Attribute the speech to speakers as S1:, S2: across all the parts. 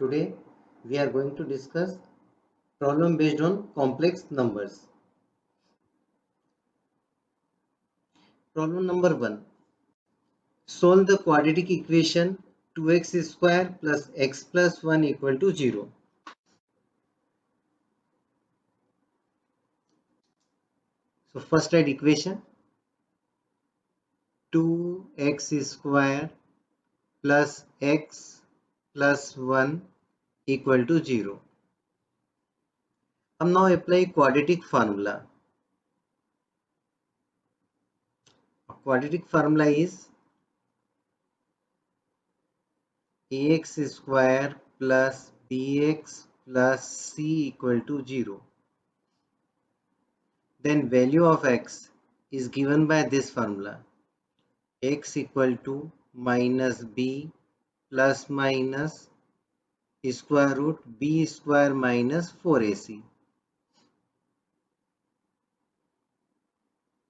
S1: Today we are going to discuss problem based on complex numbers. Problem number 1. Solve the quadratic equation 2x square plus x plus 1 equal to 0. So first write equation 2x square plus x plus 1 equal to 0. हम now apply quadratic formula. Quadratic formula is ax square plus bx plus c equal to 0. Then value of x is given by this formula. X equal to minus b plus minus square root b square minus 4ac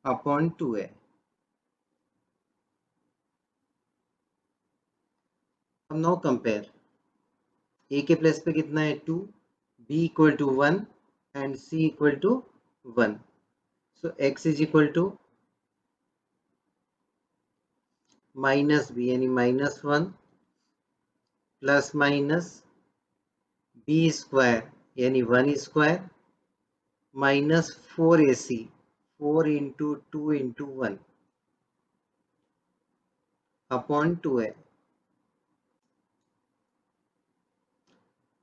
S1: upon 2a. अब now compare. a के place पे कितना है 2, b equal to 1 and c equal to 1. So x is equal to minus b यानी minus 1 plus minus b square यानी 1 square minus 4ac 4 into 2 into 1 upon 2a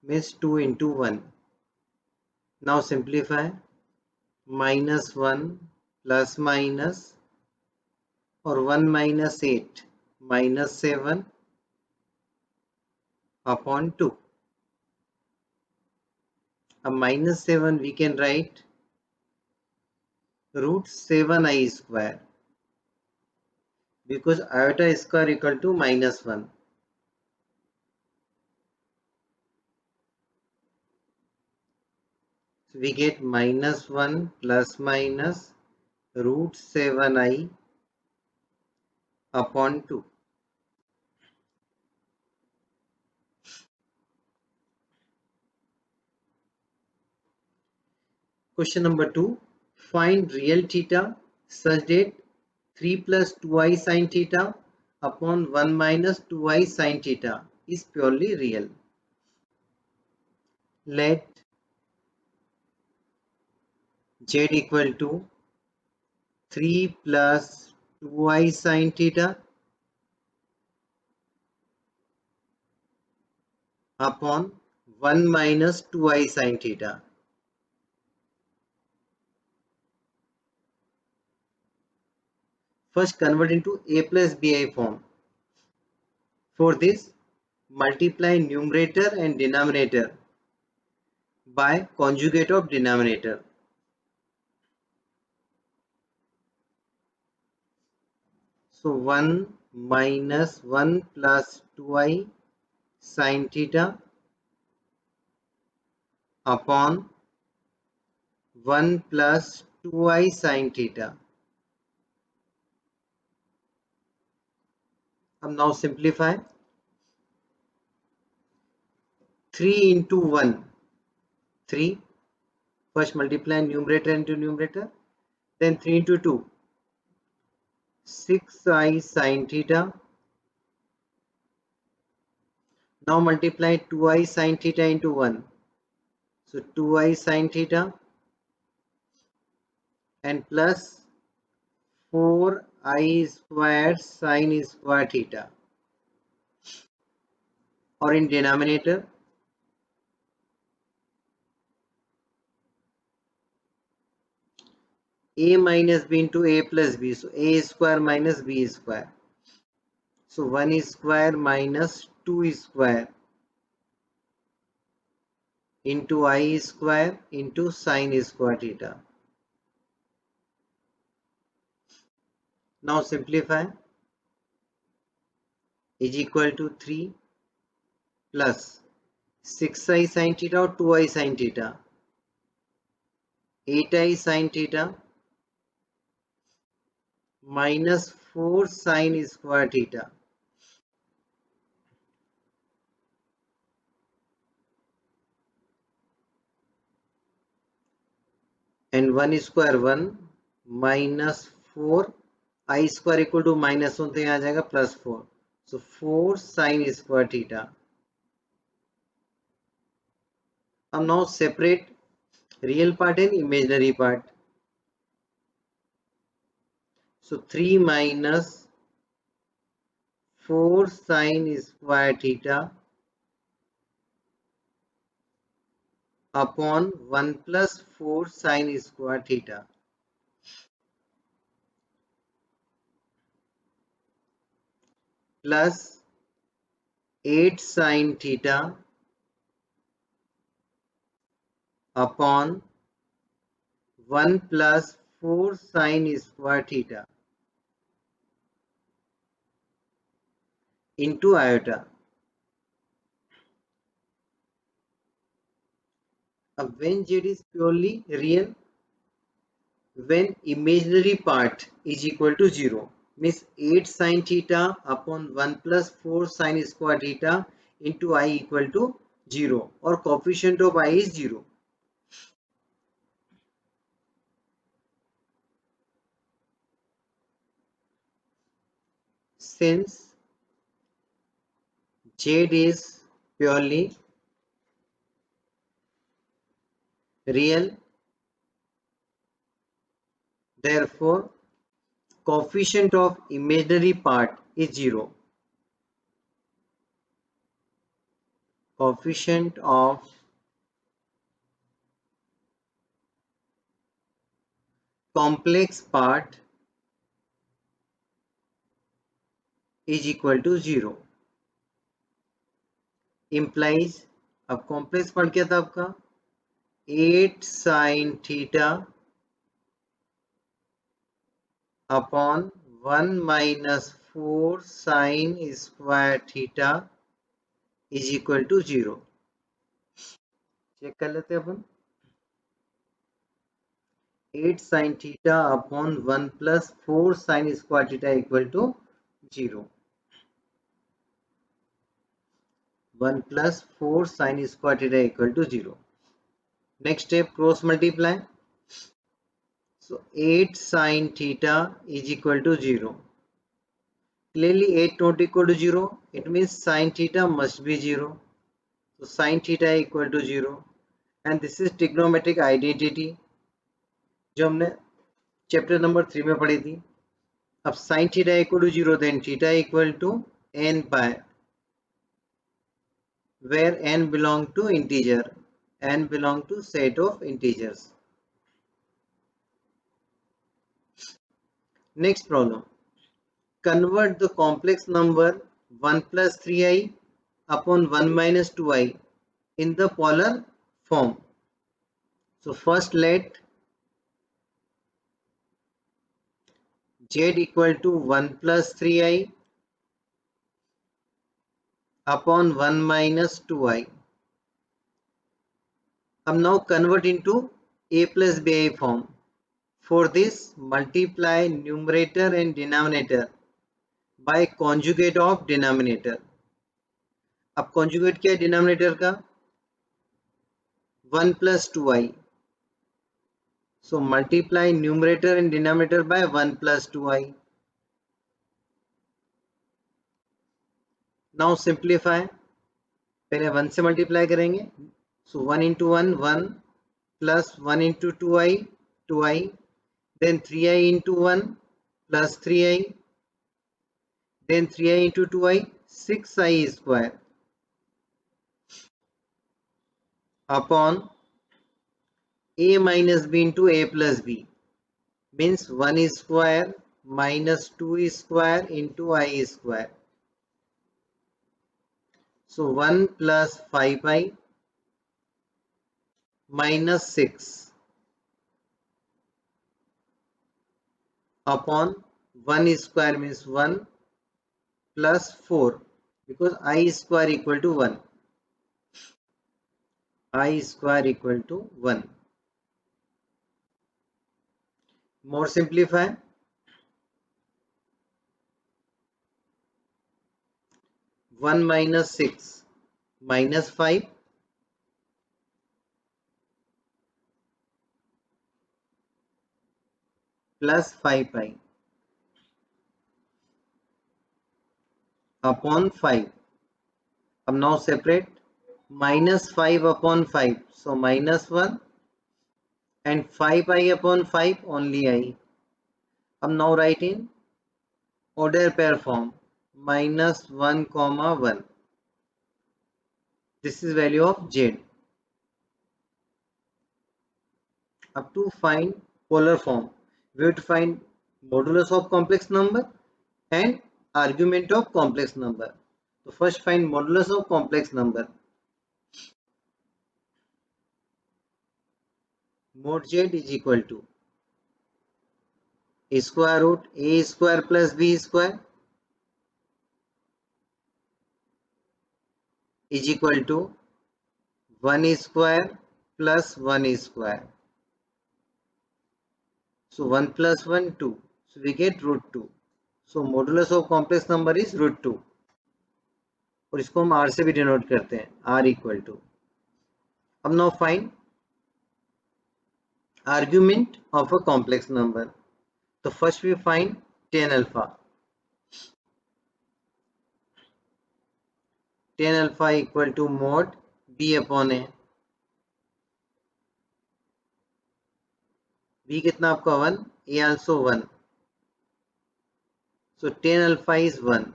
S1: means 2 into 1. Now simplify. Minus 1 plus minus or 1 minus 8 minus 7 upon 2. A minus 7 we can write root 7i square because iota square equal to minus 1. So we get minus 1 plus minus root 7i upon 2. Question number 2. Find real theta such that 3 plus 2i sin theta upon 1 minus 2i sin theta is purely real. Let z equal to 3 plus 2i sin theta upon 1 minus 2i sin theta. First convert into a plus bi form. For this, multiply numerator and denominator by conjugate of denominator. So 1 minus 1 plus 2i sin theta upon 1 plus 2i sin theta. Now simplify. 3 into 1, 3. First multiply numerator into numerator. Then 3 into 2, 6i sin theta. Now multiply 2i sin theta into 1. So 2i sin theta and plus 4i squared sin square theta. Or in denominator, a minus b into a plus b. So a square minus b square. So 1 square minus 2 square into I square into sin square theta. Now simplify. Is equal to 3 plus 6i sin theta or 2i sin theta, 8i sin theta minus 4 sin square theta. and 1 square 1 minus 4 I square equal to minus 1 तो यहाँ आ जाएगा plus 4. So 4 sin square theta. अब now separate real part and imaginary part. So 3 minus 4 sin square theta upon 1 plus 4 sin square theta plus 8 sin theta upon 1 plus 4 sin square theta into iota. When z is purely real, when imaginary part is equal to 0, means 8 sin theta upon 1 plus 4 sin square theta into I equal to 0, or coefficient of I is 0. Since z is purely real, therefore coefficient of imaginary part is 0. Coefficient of complex part is equal to 0. Implies, अब complex part क्या था आपका 8 sin theta upon 1 minus 4 sin square theta is equal to 0. Check कर लेते हैं अपन 8 sin theta upon 1 plus 4 sin square theta equal to 0. 1 plus 4 sin square theta equal to 0. Next step, cross multiply. So 8 sin theta is equal to 0. Clearly 8 not equal to 0. It means sin theta must be 0. So sin theta equal to 0. And this is trigonometric identity जो हमने chapter number 3 में पढ़ी थी. अब sin theta equal to 0, then theta equal to n pi, where n belong to integer, n belong to set of integers. Next problem. Convert the complex number 1 plus 3i upon 1 minus 2i in the polar form. So first let z equal to 1 plus 3i upon 1 minus 2i. Now convert into a plus bi form. For this, multiply numerator and denominator by conjugate of denominator. अब conjugate क्या है denominator का 1 plus 2i. So multiply numerator and denominator by 1 plus 2i. Now simplify. पहले 1 से multiply करेंगे. So 1 into 1 1 plus 1 into 2i 2i, then 3i into 1 plus 3i, then 3i into 2i 6i square upon a minus b into a plus b, means 1 square minus 2 square into I square. So 1 plus 5i minus 6 upon 1 square means 1 plus 4, because I square equal to 1. I square equal to 1. More simplify. 1 minus 6 minus 5 plus 5 pi upon 5. Now separate minus 5 upon 5. So minus 1 and 5 pi upon 5 only I. Now write in order pair form minus 1 comma 1. This is value of Z. Up to find polar form, we have to find modulus of complex number and argument of complex number. So first find modulus of complex number. Mod Z is equal to a square root a square plus b square is equal to 1 square plus 1 square. So 1 plus 1 2. So we get root 2. So modulus of complex number is root 2. और इसको हम r से भी denote करते हैं, r equal to. अब now find argument of a complex number. So first we find tan alpha. Tan alpha equal to mod b upon a. b कितना आपका 1, a also 1. So tan alpha is 1.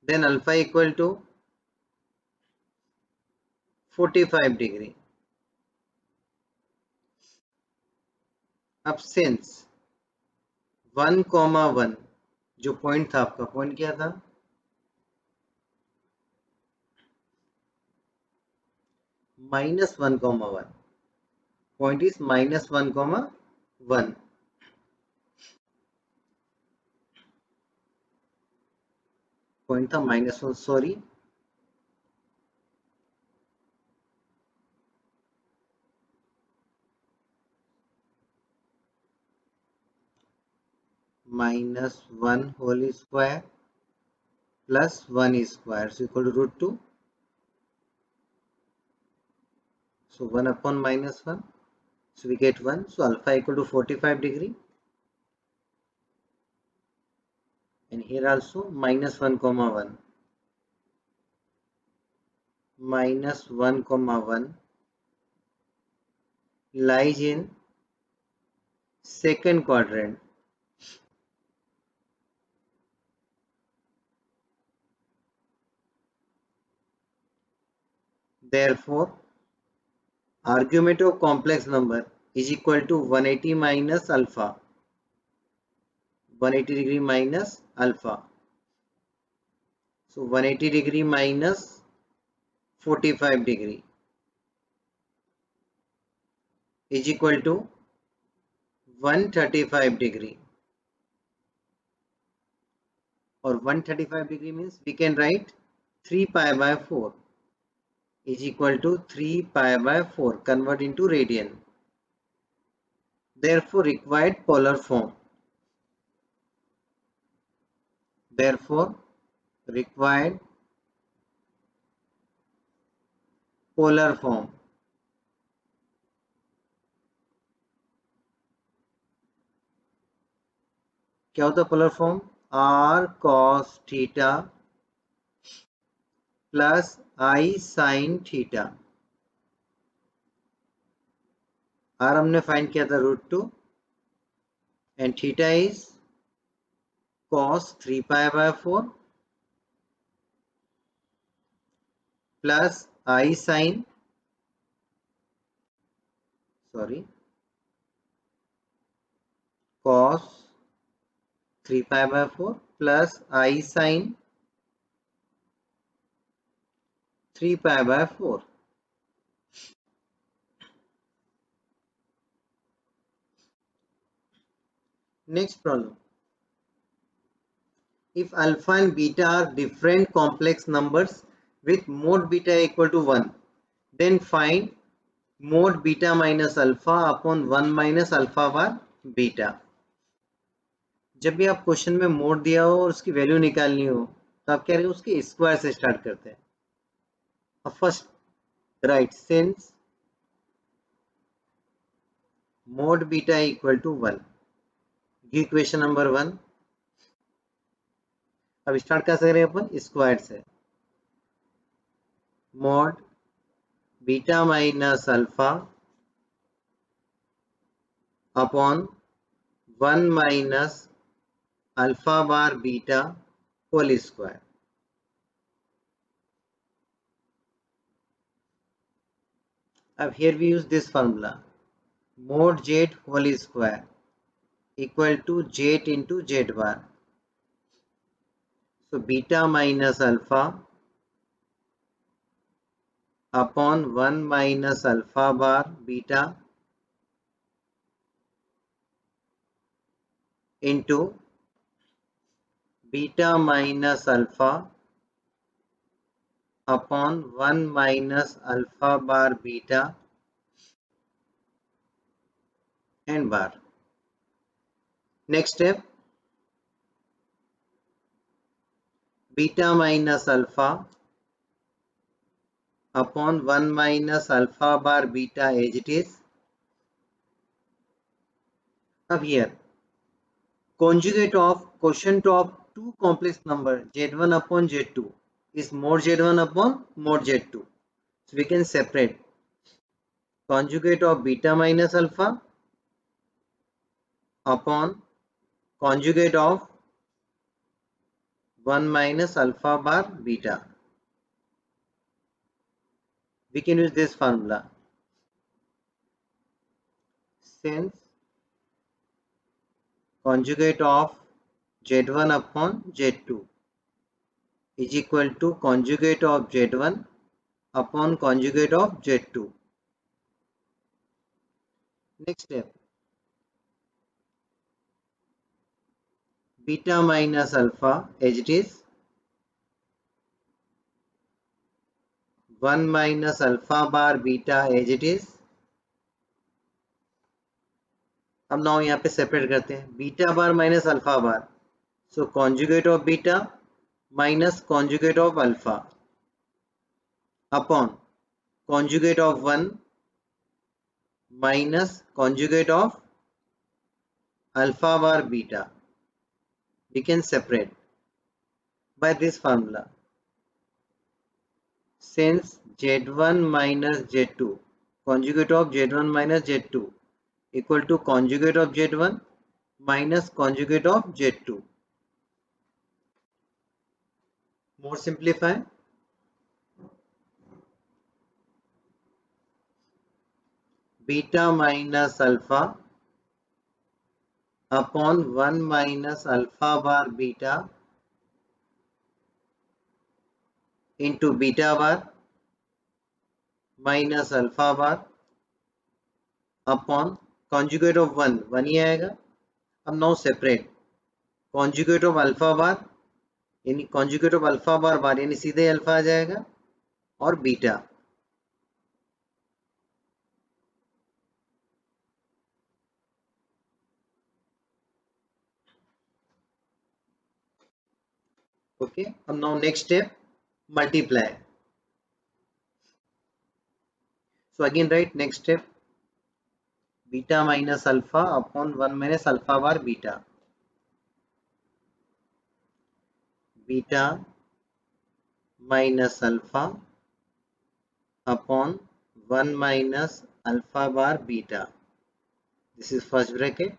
S1: Then alpha equal to 45 degree. अब since 1, 1 जो point था आपका, point क्या था? -1, 1. Point is -1, 1. Point था -1, sorry. -1 whole square plus 1 square is equal to root 2. So 1 upon -1. So we get 1. So alpha equal to 45 degree. And here also -1, 1. -1, 1 lies in second quadrant. Therefore, argument of complex number is equal to 180 minus alpha. 180 degree minus alpha. So 180 degree minus 45 degree is equal to 135 degree. Or 135 degree means we can write 3 pi by 4 is equal to 3 pi by 4, convert into radian. Therefore required polar form. Therefore required polar form. क्या होता है polar form? r cos theta plus i sin theta. r हमने find किया था √2 and theta is cos 3 pi by 4 plus i sin cos 3 pi by 4 plus I sin 3 pi by 4. Next problem. If alpha and beta are different complex numbers with mod beta equal to 1, then find mod beta minus alpha upon 1 minus alpha bar beta. जब भी आप question में mode दिया हो और उसकी value निकालनी हो तो आप कह रहे हो उसके स्क्वायर से स्टार्ट करते हैं. First right since mod beta equal to 1. Give equation number 1. अब स्टार्ट कैसे करें अपन? स्क्वायर से. mod beta minus alpha upon 1 minus alpha bar beta whole square. अब here we use this formula. Mod z whole square equal to z into z bar. So beta minus alpha upon 1 minus alpha bar beta into beta minus alpha upon 1 minus alpha bar beta and bar. Next step, beta minus alpha upon 1 minus alpha bar beta as it is. Now here, conjugate of quotient of two complex number z1 upon z2 is mod z1 upon mod z2. So we can separate conjugate of beta minus alpha upon conjugate of 1 minus alpha bar beta. We can use this formula. Since conjugate of z1 upon z2 is equal to conjugate of z1 upon conjugate of z2. Next step, beta minus alpha as it is 1 minus alpha bar beta as it is. अब now यहाँ पे separate करते हैं beta bar minus alpha bar. So conjugate of beta minus conjugate of alpha upon conjugate of 1 minus conjugate of alpha bar beta. We can separate by this formula. Since z1 minus z2 conjugate of z1 minus z2 equal to conjugate of z1 minus conjugate of z2. More simplify. Beta minus alpha upon 1 minus alpha bar beta into beta bar minus alpha bar upon conjugate of 1 1 ही आएगा. अब now separate conjugate of alpha bar यानी conjugate of alpha bar बार यानी सीधे alpha आ जाएगा और beta. Okay, अब now next step multiply. So again write next step beta minus alpha upon 1 minus alpha bar beta. Beta minus alpha upon 1 minus alpha bar beta. This is first bracket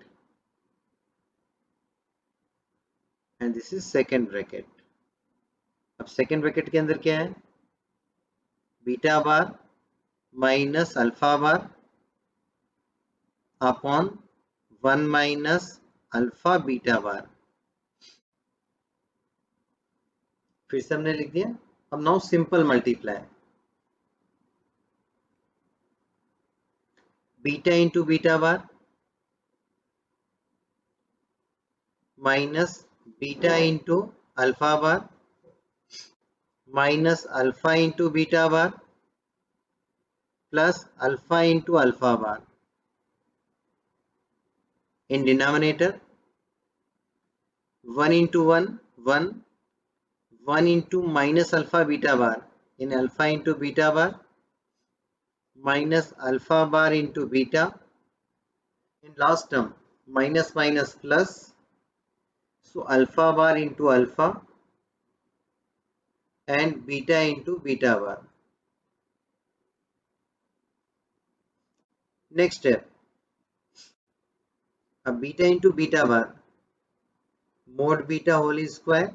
S1: and this is second bracket. अब second bracket के अंदर क्या है? Beta bar minus alpha bar upon 1 minus alpha beta bar. फिर से हमने लिख दिया. अब now simple multiply beta into beta bar minus beta into alpha bar minus alpha into beta bar plus alpha into alpha bar. In denominator 1 into 1 1 1 into minus alpha beta bar in alpha into beta bar minus alpha bar into beta in last term minus minus plus, so alpha bar into alpha and beta into beta bar. Next step, a beta into beta bar, mod beta whole square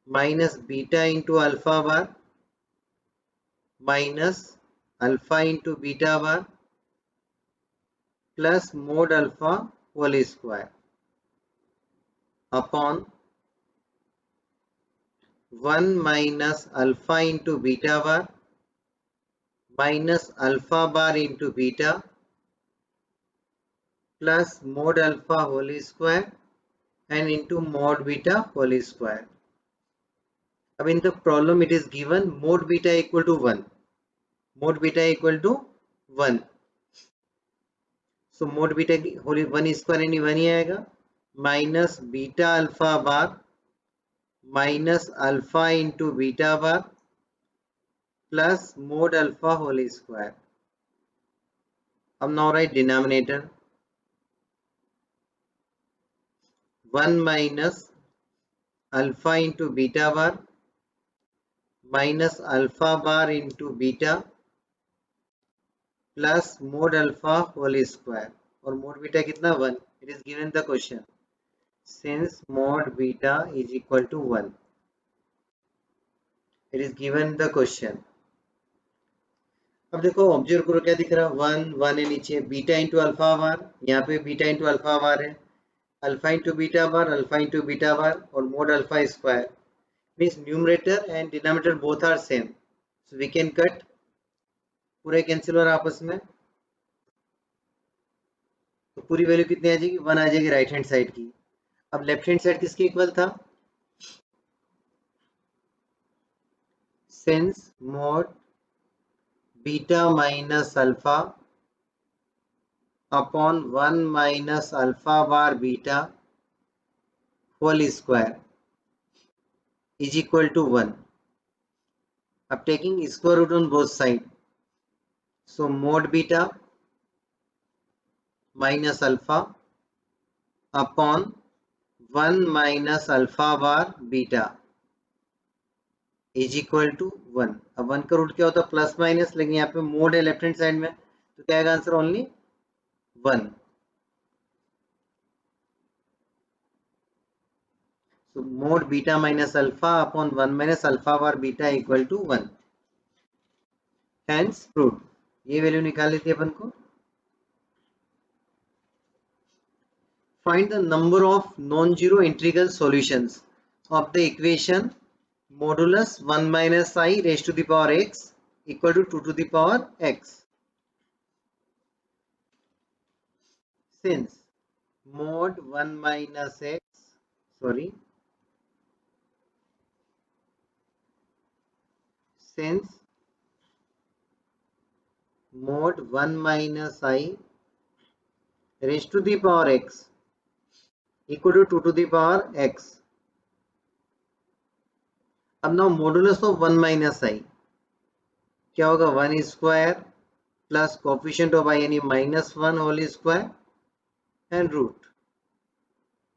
S1: minus beta into alpha bar minus alpha into beta bar plus mod alpha whole square upon 1 minus alpha into beta bar minus alpha bar into beta plus mod alpha whole square and into mod beta whole square. अब in the problem it is given mod beta equal to 1. Mod beta equal to 1. So mod beta whole 1 square यानी 1 ही आएगा minus beta alpha bar minus alpha into beta bar plus mod alpha whole square. अब now write denominator 1 minus alpha into beta bar minus alpha bar into beta plus mod alpha whole square. और mod beta कितना 1. It is given the question. Since mod beta is equal to 1, it is given the question. अब देखो observe करो क्या दिख रहा है 1 1 है नीचे बीटा इंटू अल्फा बार यहाँ पे बीटा इंटू अल्फा बार है अल्फा इंटू बीटा बार और mod alpha square means numerator and denominator both are same so we can cut पूरे कैंसिल हो रहा आपस में तो पूरी वैल्यू कितनी आ जाएगी 1 आ जाएगी राइट हैंड साइड की अब लेफ्ट हैंड साइड किसके इक्वल था since mod beta minus alpha upon 1 minus alpha bar beta whole square is equal to 1. अब taking square root on both sides, so mod beta minus alpha upon 1 minus alpha bar beta is equal to 1. अब 1 का root क्या होता है plus minus लेकिन यहाँ पे mode है लेफ्ट हैंड साइड में तो क्या आएगा answer only 1. So mod beta minus alpha upon 1 minus alpha bar beta equal to 1. Hence proved. ये वैल्यू निकाल लेती है अपन को. Find the number of non-zero integral solutions of the equation modulus 1 minus I raised to the power x equal to 2 to the power x. Since mod 1 minus x, since mod 1 minus I raised to the power x equal to 2 to the power x. अब now modulus of 1 minus I क्या होगा 1 square plus coefficient of I यानी -1 whole square and root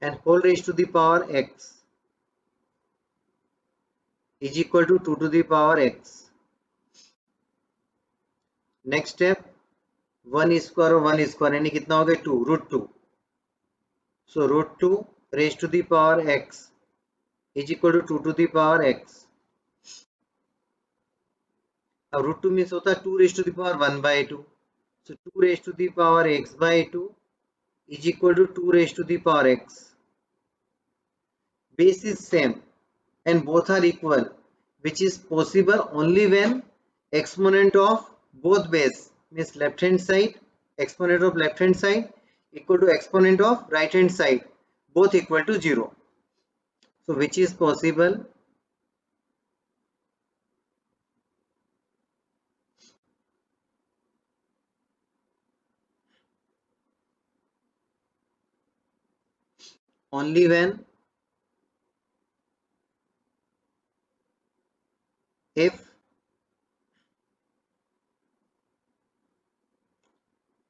S1: and whole raised to the power x is equal to 2 to the power x. Next step 1 square और 1 square यानी कितना हो गया 2 root 2. So root 2 raised to the power x is equal to 2 to the power x. अब root 2 means होता है 2 raised to the power 1 by 2. So 2 raised to the power x by 2 is equal to 2 raised to the power x. Base is same and both are equal, which is possible only when exponent of both base means left hand side, exponent of left hand side equal to exponent of right hand side, both equal to 0. So which is possible? Only when if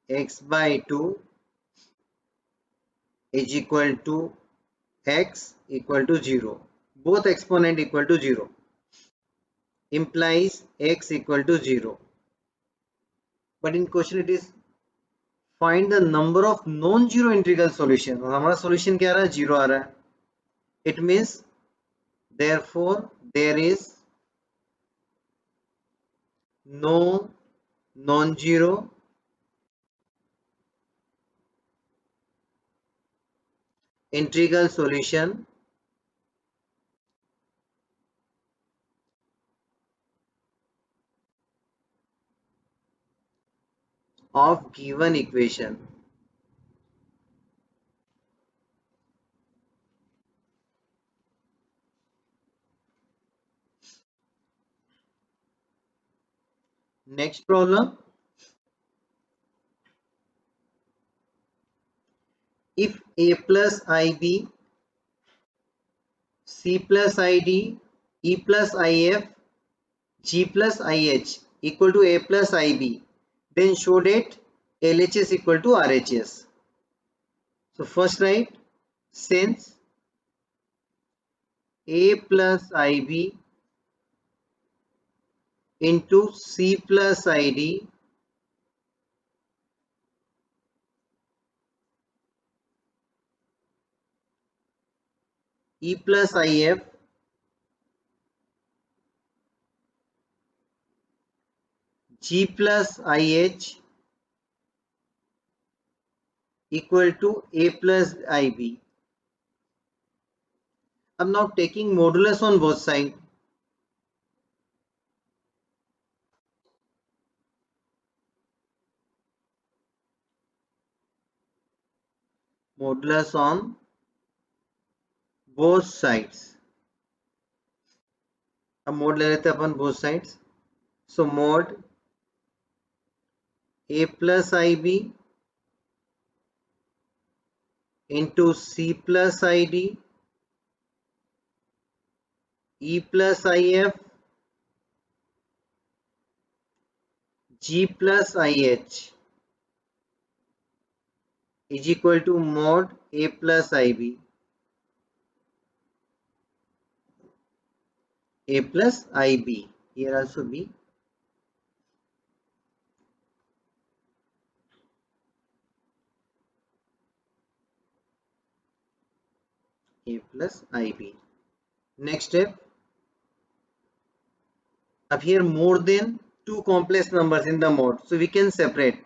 S1: x by 2 is equal to x equal to 0. Both exponent equal to 0 implies x equal to 0. But in question it is find the number of non-zero integral solution. और हमारा solution क्या आ रहा है? 0 आ रहा है. It means therefore there is no non-zero integral solution of given equation. Next problem. If a plus ib, c plus id, e plus if, g plus ih equal to a plus ib, then show that LHS equal to RHS. So first write, since a plus ib into c plus id e plus if g plus ih equal to a plus ib. I'm now taking modulus on both sides. Modulus on both sides. अब mod ले लेते हैं अपन both sides. So mod a plus ib into c plus id e plus if g plus ih is equal to mod a plus ib a plus ib. Here also b. A plus ib. Next step. Up here more than two complex numbers in the mode, so we can separate.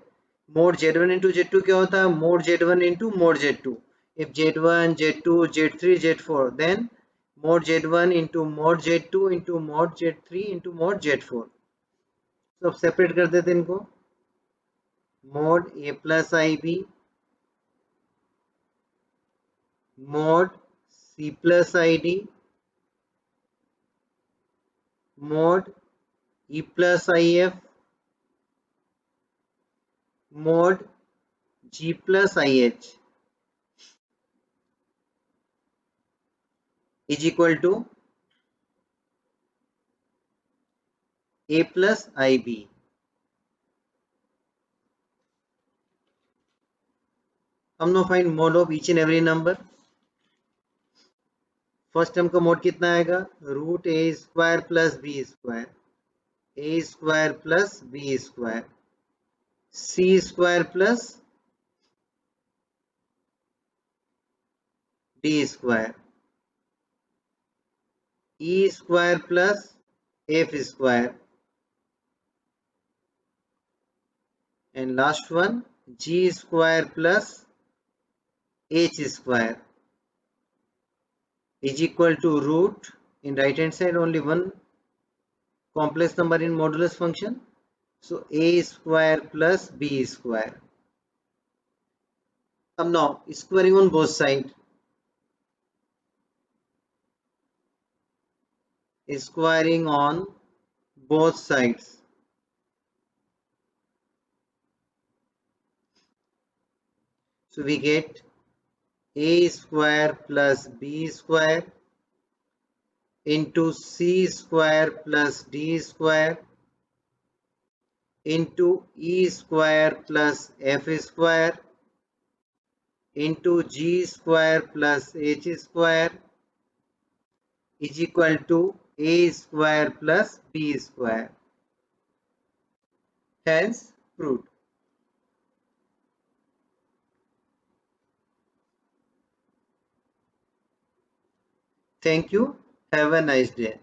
S1: Mod z1 into z2 क्या होता है? Mod z1 into mod z2. If z1, z2, z3, z4, then mod z1 into mod z2 into mod z3 into mod z4. So अब separate कर देते हैं इनको. Mod a plus ib, mod c plus id, mod e plus if, mod g plus ih is equal to a plus ib. हम know find mod of each and every number. First term का mod कितना आएगा? Root a square plus b square, a square plus b square, c square plus d square, e square plus f square, and last one g square plus h square is equal to root. In right hand side only one complex number in modulus function, so a square plus b square. Now squaring on both sides, squaring on both sides, so we get a square plus b square into c square plus d square into E square plus F square into G square plus H square is equal to A square plus B square. Hence proved. Thank you. Have a nice day.